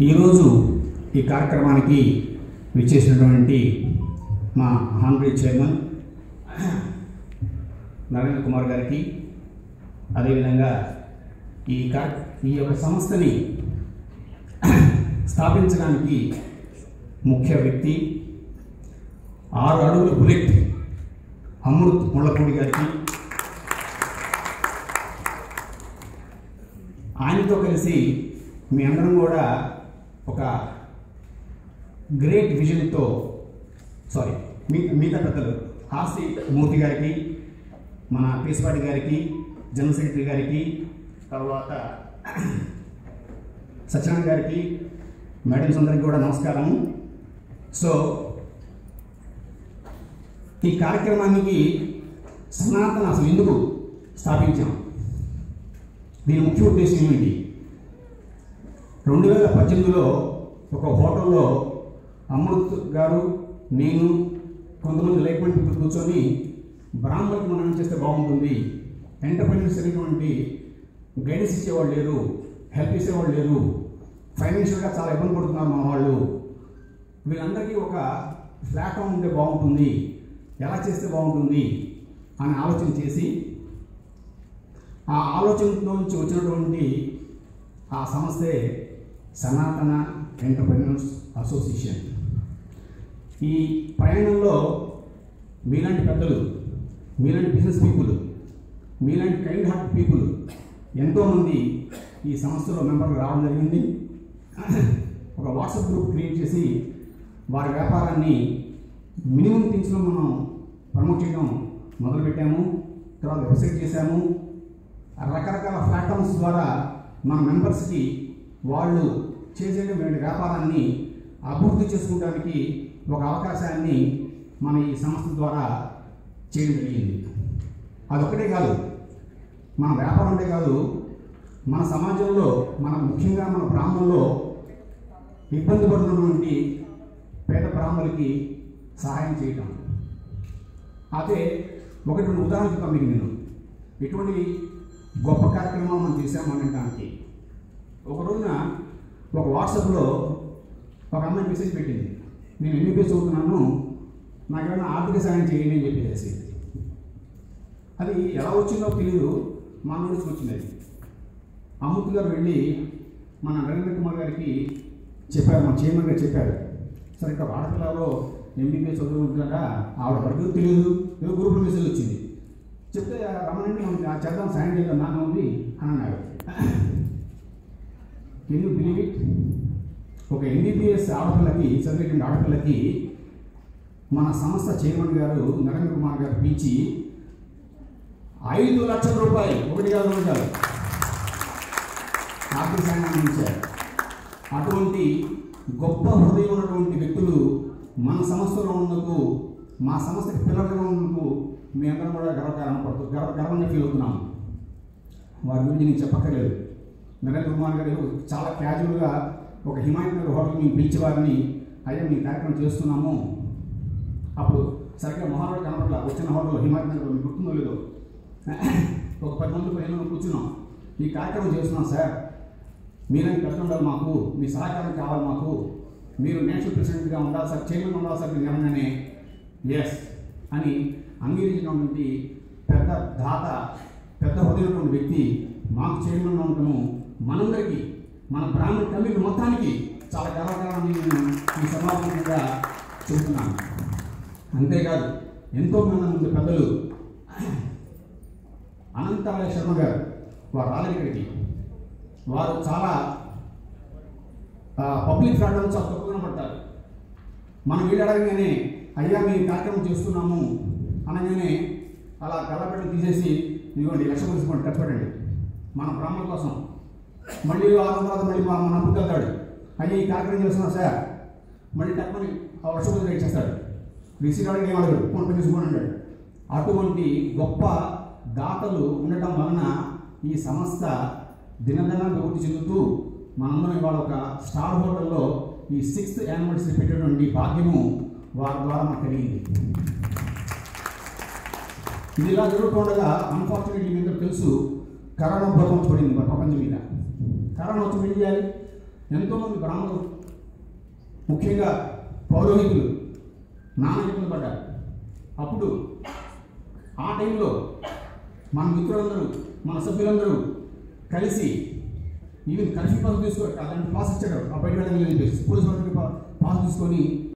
ఈరోజు ఈ కార్యక్రమానికి విచ్చేసినటువంటి మా హానరీ చైర్మన్ నరేంద్ర కుమార్ గారికి, అదేవిధంగా ఈ యొక్క సంస్థని స్థాపించడానికి ముఖ్య వ్యక్తి 6 అడుగుల బుల్లెట్ అమృత్ ముళ్ళపూడి గారికి, ఆయనతో కలిసి మీ అందరం కూడా ఒక గ్రేట్ విజన్తో మిగతా పెద్దలు హాసి మూర్తి గారికి, మన పీస్పాటి గారికి, జనరల్ సెక్రటరీ గారికి, తర్వాత సత్యనారాయణ గారికి, మేడమ్స్ అందరికీ కూడా నమస్కారము. సో ఈ కార్యక్రమానికి సనాతన అసలు ఎందుకు స్థాపించాం, దీని ముఖ్య ఉద్దేశం ఏమిటి? 2018లో ఒక హోటల్లో అమృత్ గారు, నేను, కొంతమంది లైక్మెంట్ పీపుల్ కూర్చొని బ్రాహ్మణులకు మనం ఏం చేస్తే బాగుంటుంది, ఎంటర్ప్రెన్యూర్స్ అనేటువంటి గైడెన్స్ ఇచ్చేవాళ్ళు లేరు, హెల్ప్ చేసేవాళ్ళు లేరు, ఫైనాన్షియల్గా చాలా ఇబ్బంది పడుతున్నారు మన వాళ్ళు, వీళ్ళందరికీ ఒక ప్లాట్ఫామ్ ఉంటే బాగుంటుంది, ఎలా చేస్తే బాగుంటుంది అని ఆలోచన చేసి, ఆ ఆలోచనలో నుంచి వచ్చినటువంటి ఆ సంస్థే సనాతన ఎంటర్ప్రెన్యూర్స్ అసోసియేషన్. ఈ ప్రయాణంలో మీలాంటి పెద్దలు, మీలాంటి బిజినెస్ పీపుల్, మీలాంటి కైండ్ హార్ట్ పీపుల్ ఎంతోమంది ఈ సంస్థలో మెంబర్లు రావడం జరిగింది. ఒక వాట్సాప్ గ్రూప్ క్రియేట్ చేసి వారి వ్యాపారాన్ని మినిమం థింగ్స్లో మనం ప్రమోట్ చేయడం మొదలుపెట్టాము. తర్వాత వెబ్సైట్ చేశాము. రకరకాల ప్లాట్ఫామ్స్ ద్వారా మన మెంబర్స్కి వాళ్ళు చేసేటువంటి వ్యాపారాన్ని అభివృద్ధి చేసుకోవడానికి ఒక అవకాశాన్ని మన ఈ సంస్థ ద్వారా చేయడం జరిగింది. అదొక్కటే కాదు, మన వ్యాపారం అంటే కాదు, మన సమాజంలో ముఖ్యంగా మన బ్రాహ్మణుల్లో ఇబ్బంది పడుతున్నటువంటి పేద బ్రాహ్మణులకి సహాయం చేయటం. అయితే ఒకటి ఉదాహరణ చెప్తాను మీకు. నేను ఎటువంటి గొప్ప కార్యక్రమాలు మనం చేశాము అనడానికి, ఒక రోజున ఒక వాట్సాప్లో ఒక అమ్మాయి మెసేజ్ పెట్టింది, నేను ఎంబీబీఎస్ చదువుతున్నాను, నాకేమైనా ఆర్థిక సహాయం చేయండి అని చెప్పేసి. అది ఎలా వచ్చిందో తెలియదు, మా నోటీస్కి వచ్చింది. అది అమృత్ గారు వెళ్ళి మన నరేంద్ర కుమార్ గారికి చెప్పారు, మన చైర్మన్ గారు చెప్పారు, సరే ఇక్కడ ఆడపిల్లలో ఎంబీబీఎస్ చదువుకుంటున్నారా, ఆవిడ వరకు తెలియదు, ఏదో గ్రూప్లో మెసేజ్ వచ్చింది, చెప్తే రమ్మనండి మనం చేద్దాం, సాయం చేద్దాం, నాన్న ఉంది అని అన్నాడు. Can you believe it? ఒక ఎంబీబీఎస్ ఆడపిల్లకి, చదివేటువంటి ఆడపిల్లకి మన సంస్థ చైర్మన్ గారు నరేంద్ర కుమార్ గారు పిలిచి 5 లక్షల రూపాయలు, 1 కాదు 2 కాదు, ఆర్థిక సాయం అందించారు. అటువంటి గొప్ప హృదయం ఉన్నటువంటి వ్యక్తులు మన సంస్థలో ఉన్నందుకు, మా సంస్థకి పిల్లలుగా ఉన్నందుకు మీ అందరం కూడా గర్వంగా ఫీల్ అవుతున్నాము. వారి గురించి నేను చెప్పక్కర్లేదు. నరేంద్ర కుమార్ గారు చాలా క్యాజువల్గా ఒక హిమాయత్ నగర్ హోటల్కి మేము పిలిచేవారిని, అయ్యా మీ కార్యక్రమం చేస్తున్నాము, అప్పుడు సరిగ్గా మహారాజు కనపట్ల వచ్చిన హోటల్లో హిమాయత్ నగర్ మీకు గుర్తుందో లేదో, ఒక 10 మంది 15 మంది కూర్చున్నాం, ఈ కార్యక్రమం చేస్తున్నాం సార్, మీరేం పెడుతుండాలి, మాకు మీ సహకారం కావాలి, మాకు మీరు నేషనల్ ప్రెసిడెంట్గా ఉండాలి సార్, చైర్మన్ ఉండాలి సార్, మీరు అనగానే ఎస్ అని అంగీకరించినటువంటి పెద్ద దాత, పెద్ద హృదయమైనటువంటి వ్యక్తి మాకు చైర్మన్గా ఉండటము మనందరికీ, మన బ్రాహ్మణ కమ్యూనిటీ మొత్తానికి చాలా గర్వకారణమని నేను ఈ సమావేశంగా చెబుతున్నాను. అంతేకాదు ఎంతోమంది ముందు పెద్దలు, అనంతాలయ శర్మ గారు, వారు రాలేదు ఇక్కడికి, వారు చాలా పబ్లిక్ ఫ్రాడ్లో చాలా తక్కువగా పడతారు. మనం వీళ్ళు అడగగానే అయ్యా మీ కార్యక్రమం చేస్తున్నాము అనగానే అలా గల్లపెట్టలు తీసేసి ఇదిగోండి 1 లక్ష తీసుకోండి, ఖర్చు పెట్టండి మన బ్రాహ్మణ కోసం. మళ్ళీ 6 తర్వాత మళ్ళీ మన అప్పుకి వెళ్తాడు, అయ్యా ఈ కార్యక్రమం చేస్తున్నాం సార్, మళ్ళీ తక్కువని 1 లక్ష రేట్ చేస్తాడు, రిసీవ్ అడిగి ఏం అడగడు, ఫోన్ తీసుకోండి అంటాడు. అటువంటి గొప్ప దాతలు ఉండటం వలన ఈ సంస్థ దినదిన అభివృద్ధి చెందుతూ మనందరం ఇవాళ ఒక స్టార్ హోటల్లో ఈ 6th యానివర్సరీ పెట్టేటువంటి భాగ్యము వారి ద్వారా మనకు కలిగింది. ఇది ఇలా జరుగుతుండగా అన్ఫార్చునేట్లీ మీకు తెలుసు, కరోనా ప్రభావం పడింది మన ప్రపంచం మీద. కరోనా వచ్చి ఏం చేయాలి? ఎంతోమంది బ్రాహ్మణులు ముఖ్యంగా పౌరోహితులు నానా ఇబ్బంది పడ్డారు. అప్పుడు ఆ టైంలో మన మిత్రులందరూ మన సభ్యులందరూ కలిసి ఈవెన్ కన్ఫ్యూ పాస్ తీసుకో అలాంటి పాస్ ఇచ్చాడు. ఆ బయట వెళ్ళాలని చెప్పేసి పోలీసు వాళ్ళకి పాస్ తీసుకొని